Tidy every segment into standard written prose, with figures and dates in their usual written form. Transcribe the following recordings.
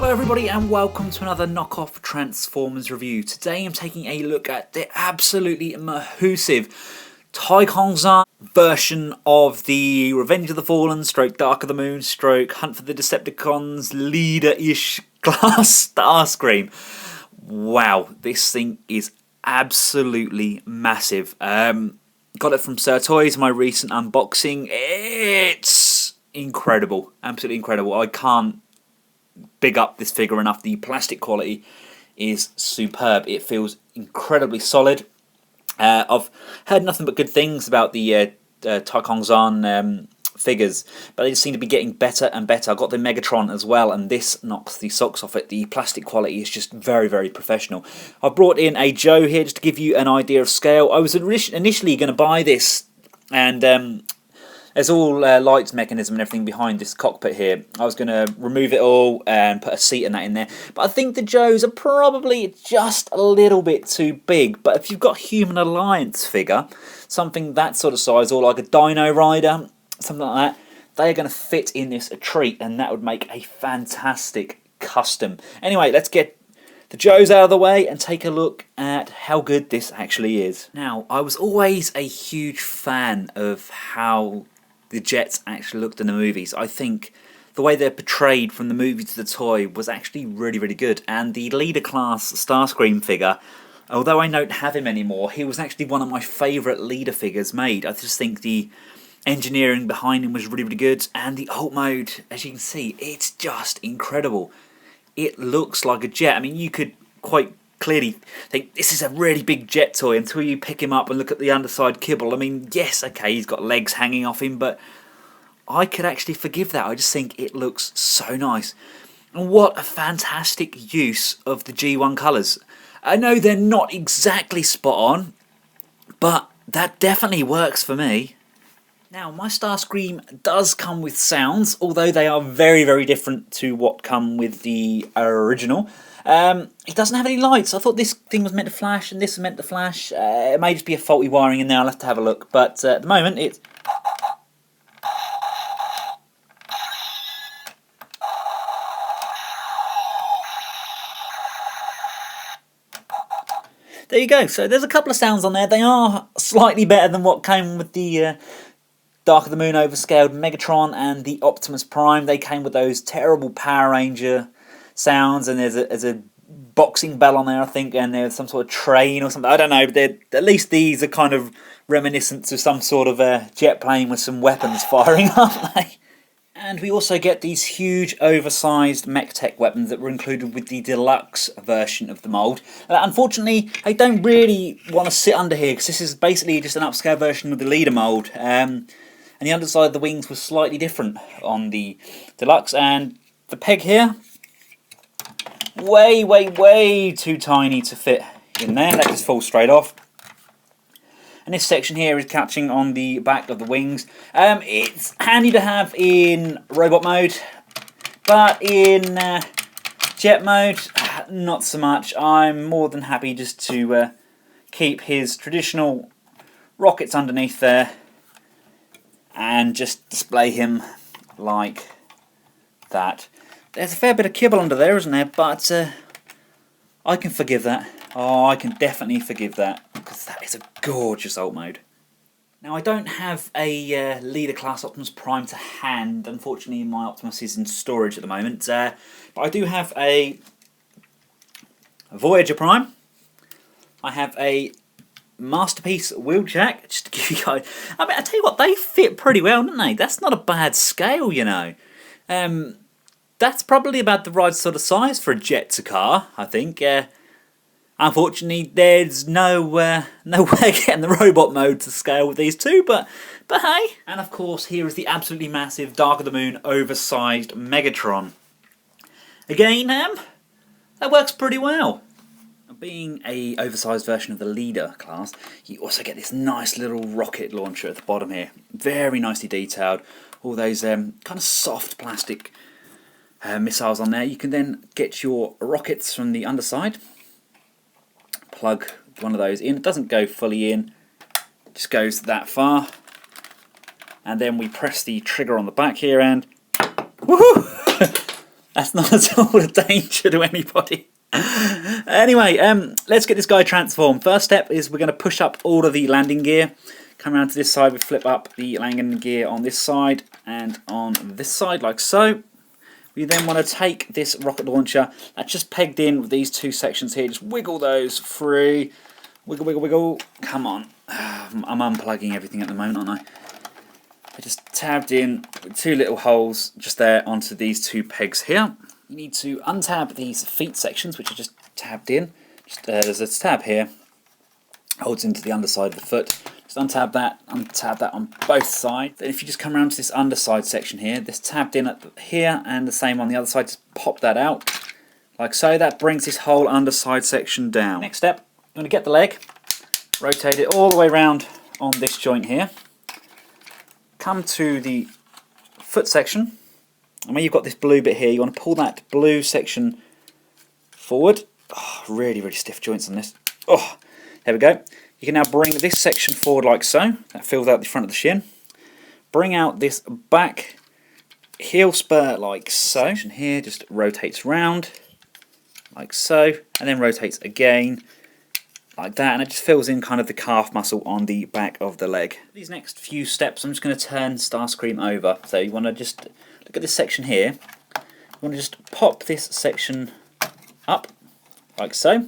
Hello everybody and welcome to another knockoff Transformers review. Today I'm taking a look at the absolutely mahoosive Taikongzhans version of the Revenge of the Fallen, stroke Dark of the Moon, stroke Hunt for the Decepticons leader-ish class Starscream. Wow, this thing is absolutely massive. Got it from Sirtoys, my recent unboxing. It's incredible, absolutely incredible. I can't big up this figure enough. The plastic quality is superb. It feels incredibly solid. I've heard nothing but good things about the Taikongzhans figures, but they just seem to be getting better and better. I got the Megatron as well, and this knocks the socks off it. The plastic quality is just very, very professional. I brought in a Joe here just to give you an idea of scale. I was initially going to buy this, and there's all lights mechanism and everything behind this cockpit here. I was going to remove it all and put a seat and that in there. But I think the Joes are probably just a little bit too big. But if you've got a Human Alliance figure, something that sort of size, or like a Dino Rider, something like that, they are going to fit in this a treat. And that would make a fantastic custom. Anyway, let's get the Joes out of the way and take a look at how good this actually is. Now, I was always a huge fan of how the jets actually looked in the movies. I think the way they're portrayed from the movie to the toy was actually really, really good. And the leader class Starscream figure, although I don't have him anymore, he was actually one of my favourite leader figures made. I just think the engineering behind him was really, really good. And the alt mode, as you can see, it's just incredible. It looks like a jet. I mean, you could quite clearly think this is a really big jet toy until you pick him up and look at the underside kibble. I mean, yes, okay, he's got legs hanging off him, but I could actually forgive that. I just think it looks so nice. And what a fantastic use of the G1 colours. I know they're not exactly spot on, but that definitely works for me. Now, my Starscream does come with sounds, although they are very, very different to what come with the original. It doesn't have any lights. I thought this thing was meant to flash and this was meant to flash. It may just be a faulty wiring in there. I'll have to have a look. But at the moment, it's... There you go. So there's a couple of sounds on there. They are slightly better than what came with the Dark of the Moon overscaled Megatron and the Optimus Prime. They came with those terrible Power Ranger sounds, and there's a boxing bell on there, I think, and there's some sort of train or something. I don't know, but at least these are kind of reminiscent of some sort of a jet plane with some weapons firing, aren't they? And we also get these huge oversized mech tech weapons that were included with the deluxe version of the mould. Unfortunately, I don't really want to sit under here because this is basically just an upscale version of the leader mould. And the underside of the wings was slightly different on the deluxe, and the peg here, way, way, way too tiny to fit in there. That just falls straight off. And this section here is catching on the back of the wings. It's handy to have in robot mode, but in jet mode, not so much. I'm more than happy just to keep his traditional rockets underneath there and just display him like that. There's a fair bit of kibble under there, isn't there? But I can forgive that. Oh, I can definitely forgive that, because that is a gorgeous alt mode. Now, I don't have a leader class Optimus Prime to hand. Unfortunately, my Optimus is in storage at the moment. But I do have a Voyager Prime. I have a Masterpiece Wheeljack, just to give you guys... I mean, I tell you what, they fit pretty well, don't they? That's not a bad scale, you know. That's probably about the right sort of size for a jet to car, I think. Unfortunately, there's no way of getting the robot mode to scale with these two, but hey. And of course, here is the absolutely massive Dark of the Moon oversized Megatron. Again, that works pretty well. Being a oversized version of the leader class, you also get this nice little rocket launcher at the bottom here. Very nicely detailed. All those kind of soft plastic missiles on there. You can then get your rockets from the underside. Plug one of those in. It doesn't go fully in, it just goes that far. And then we press the trigger on the back here and woohoo! That's not at all a danger to anybody. Anyway, let's get this guy transformed. First step is we're going to push up all of the landing gear. Come around to this side, we flip up the landing gear on this side and on this side, like so. We then want to take this rocket launcher that's just pegged in with these two sections here, just wiggle those free. Wiggle, wiggle, wiggle. Come on. I'm unplugging everything at the moment, aren't I? I just tabbed in with two little holes just there onto these two pegs here. You need to untab these feet sections, which are just tabbed in. There's a tab here, holds into the underside of the foot. Just untab that on both sides. Then if you just come around to this underside section here, this tabbed in at here and the same on the other side, just pop that out. Like so, that brings this whole underside section down. Next step, you want to get the leg, rotate it all the way around on this joint here. Come to the foot section, and where you've got this blue bit here, you want to pull that blue section forward. Oh, really, really stiff joints on this. Oh, there we go. You can now bring this section forward like so. That fills out the front of the shin. Bring out this back heel spur like so. Section here just rotates round like so, and then rotates again like that, and it just fills in kind of the calf muscle on the back of the leg. These next few steps, I'm just going to turn Starscream over. So you want to just look at this section here. You want to just pop this section up like so.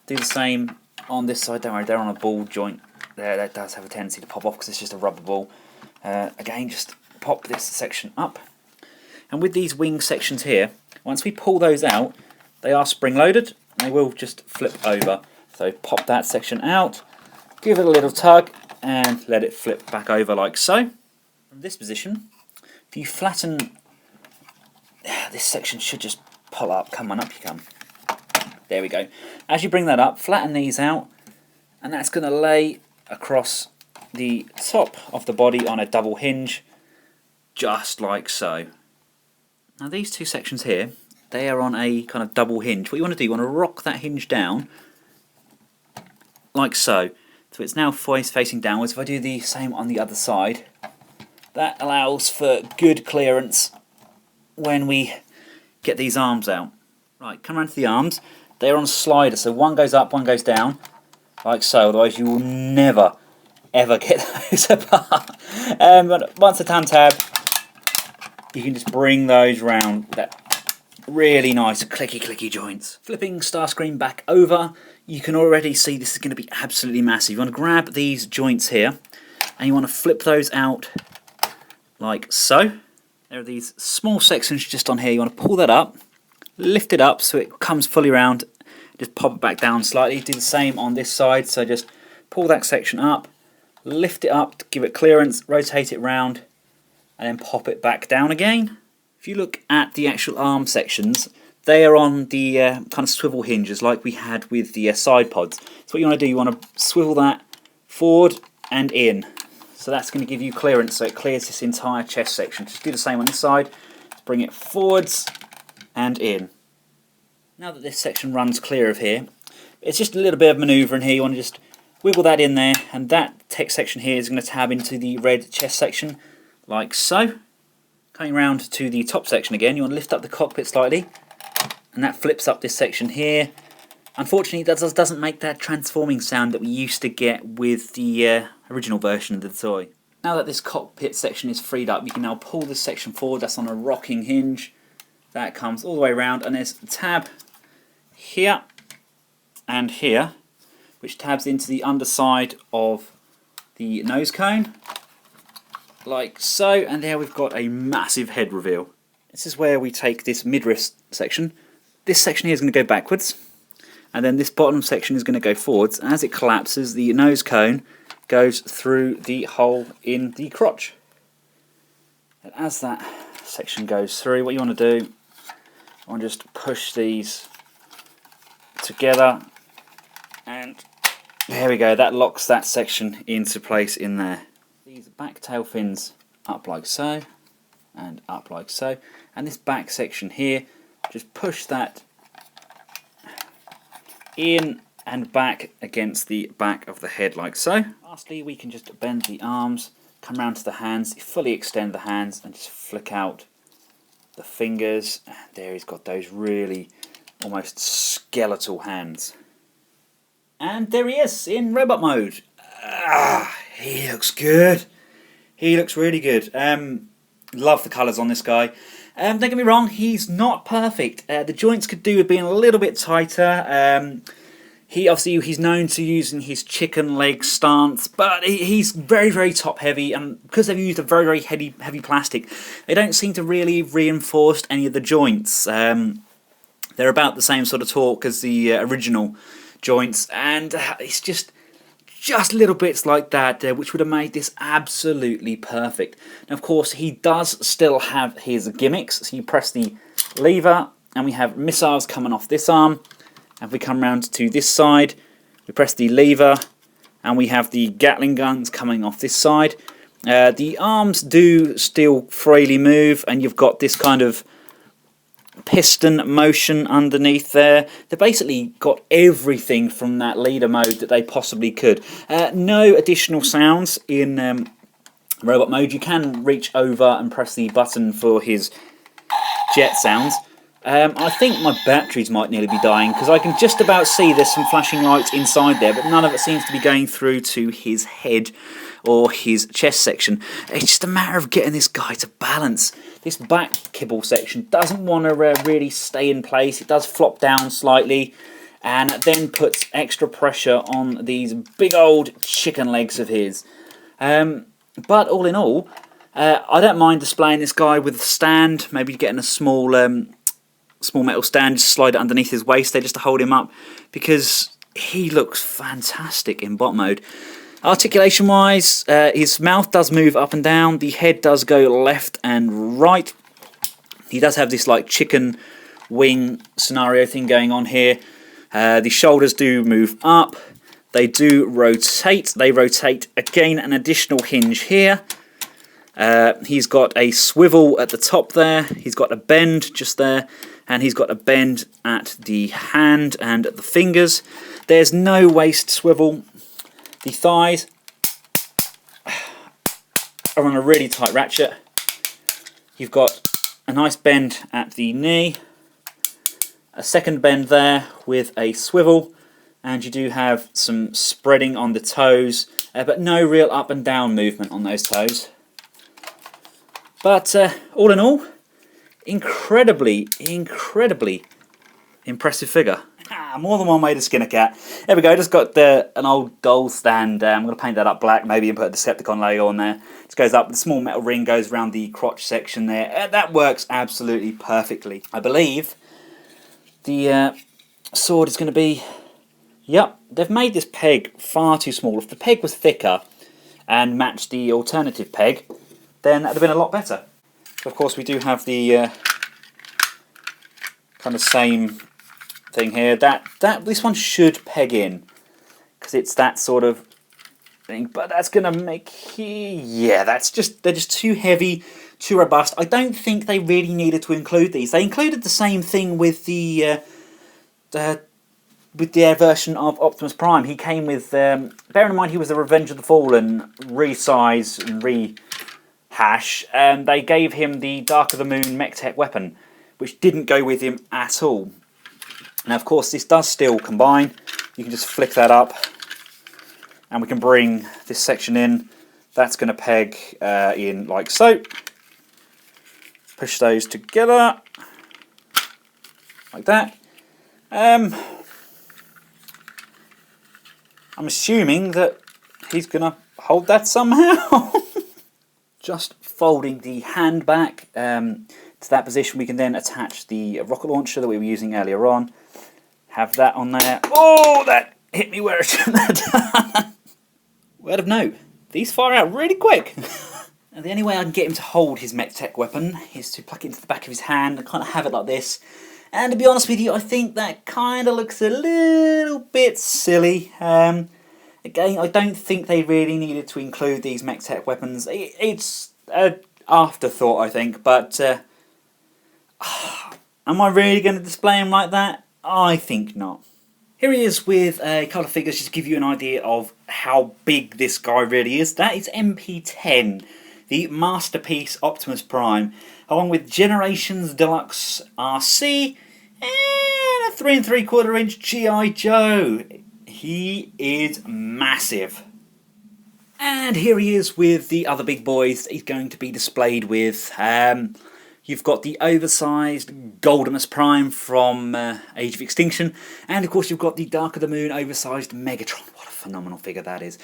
Do the same on this side. Don't worry, they're on a ball joint there. That does have a tendency to pop off because it's just a rubber ball. Again, just pop this section up. And with these wing sections here, once we pull those out, they are spring-loaded. They will just flip over. So pop that section out, give it a little tug, and let it flip back over like so. From this position, if you flatten, this section should just pull up. Come on, up you come. There we go. As you bring that up, flatten these out, and that's going to lay across the top of the body on a double hinge, just like so. Now these two sections here, they are on a kind of double hinge. What you want to do, you want to rock that hinge down, like so. So it's now facing downwards. If I do the same on the other side, that allows for good clearance when we get these arms out. Right, come around to the arms. They're on a slider, so one goes up, one goes down, like so. Otherwise, you will never, ever get those apart. But once they're untabbed, you can just bring those round. That really nice clicky joints. Flipping Starscream back over, you can already see this is going to be absolutely massive. You want to grab these joints here, and you want to flip those out like so. There are these small sections just on here. You want to pull that up, lift it up so it comes fully round, just pop it back down slightly. Do the same on this side, so just pull that section up, lift it up to give it clearance, rotate it round, and then pop it back down again. If you look at the actual arm sections, they are on the kind of swivel hinges like we had with the side pods. So what you want to do, you want to swivel that forward and in. So that's going to give you clearance, so it clears this entire chest section. Just do the same on this side, bring it forwards and in. Now that this section runs clear of here, it's just a little bit of manoeuvring here. You want to just wiggle that in there, and that text section here is going to tab into the red chest section, like so. Coming round to the top section again, you want to lift up the cockpit slightly, and that flips up this section here. Unfortunately, that doesn't make that transforming sound that we used to get with the original version of the toy. Now that this cockpit section is freed up, you can now pull this section forward. That's on a rocking hinge. That comes all the way around, and there's a tab here and here, which tabs into the underside of the nose cone, like so, and there we've got a massive head reveal. This is where we take this midriff section. This section here is going to go backwards, and then this bottom section is going to go forwards. As it collapses, the nose cone goes through the hole in the crotch. And as that section goes through, what you want to do, I want to just push these together, and there we go, that locks that section into place in there. These back tail fins up like so, and up like so, and this back section here, just push that in and back against the back of the head like so. Lastly, we can just bend the arms, come round to the hands, fully extend the hands, and just flick out the fingers. There he's got those really almost skeletal hands. And there he is in robot mode. He looks good. He looks really good. Love the colours on this guy. Don't get me wrong, he's not perfect. The joints could do with being a little bit tighter. He's known to using his chicken leg stance, but he's very, very top heavy, and because they've used a very, very heavy plastic, they don't seem to really reinforce any of the joints. They're about the same sort of torque as the original joints, and it's just little bits like that which would have made this absolutely perfect. Now, of course, he does still have his gimmicks. So you press the lever, and we have missiles coming off this arm. And if we come round to this side, we press the lever, and we have the Gatling guns coming off this side. The arms do still freely move, and you've got this kind of piston motion underneath there. They basically got everything from that leader mode that they possibly could. No additional sounds in robot mode. You can reach over and press the button for his jet sounds. I think my batteries might nearly be dying because I can just about see there's some flashing lights inside there, but none of it seems to be going through to his head or his chest section. It's just a matter of getting this guy to balance. This back kibble section doesn't want to really stay in place. It does flop down slightly and then puts extra pressure on these big old chicken legs of his. But all in all, I don't mind displaying this guy with a stand, maybe getting a small metal stand, just slide it underneath his waist there just to hold him up, because he looks fantastic in bot mode. Articulation wise, his mouth does move up and down, the head does go left and right. He does have this like chicken wing scenario thing going on here. The shoulders do move up, they do rotate, they rotate again an additional hinge here. He's got a swivel at the top there, he's got a bend just there, and he's got a bend at the hand and at the fingers. There's no waist swivel. The thighs are on a really tight ratchet. You've got a nice bend at the knee, a second bend there with a swivel, and you do have some spreading on the toes, but no real up and down movement on those toes. But all in all, incredibly impressive figure. More than one way to skin a cat. There we go, just got an old doll stand. I'm going to paint that up black maybe and put a Decepticon logo on there. This goes up, the small metal ring goes around the crotch section there. That works absolutely perfectly. I believe the sword is going to be... Yep, they've made this peg far too small. If the peg was thicker and matched the alternative peg, then that would have been a lot better. So of course we do have the kind of same thing here. This one should peg in because it's that sort of thing, but that's gonna make, yeah, they're just too heavy, too robust. I don't think they really needed to include these. They included the same thing with the version of Optimus Prime. He came with, bearing in mind he was the Revenge of the Fallen resize and rehash, and they gave him the Dark of the Moon mech tech weapon, which didn't go with him at all. Now, of course, this does still combine. You can just flick that up, and we can bring this section in. That's going to peg in like so. Push those together, like that. I'm assuming that he's going to hold that somehow. Just folding the hand back to that position, we can then attach the rocket launcher that we were using earlier on. Have that on there. Oh, that hit me where it shouldn't have done. Word of note, these fire out really quick. And the only way I can get him to hold his mech tech weapon is to pluck it into the back of his hand and kind of have it like this. And to be honest with you, I think that kind of looks a little bit silly. Again, I don't think they really needed to include these mech tech weapons. It's an afterthought, I think, but am I really going to display him like that? I think not. Here he is with a couple of figures just to give you an idea of how big this guy really is. That is MP10, the Masterpiece Optimus Prime. along with Generations Deluxe RC and a 3 3/4 inch G.I. Joe. He is massive. And here he is with the other big boys that he's going to be displayed with. You've got the oversized Goldimus Prime from Age of Extinction, and of course you've got the Dark of the Moon oversized Megatron. What a phenomenal figure that is.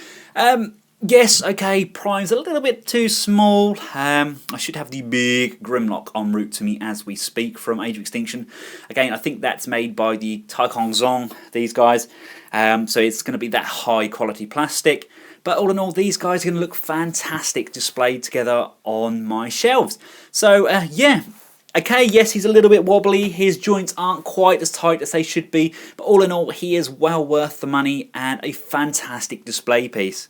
Yes, okay, Prime's a little bit too small. I should have the big Grimlock en route to me as we speak from Age of Extinction. Again, I think that's made by the Taikongzhans, these guys. So it's going to be that high quality plastic. But all in all, these guys are going to look fantastic displayed together on my shelves. So, yeah. Okay, yes, he's a little bit wobbly. His joints aren't quite as tight as they should be. But all in all, he is well worth the money and a fantastic display piece.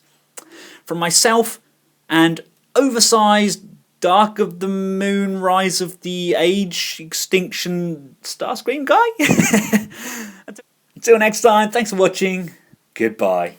From myself and Oversized Dark of the Moon Rise of the Age Extinction Starscream guy. Until next time, thanks for watching. Goodbye.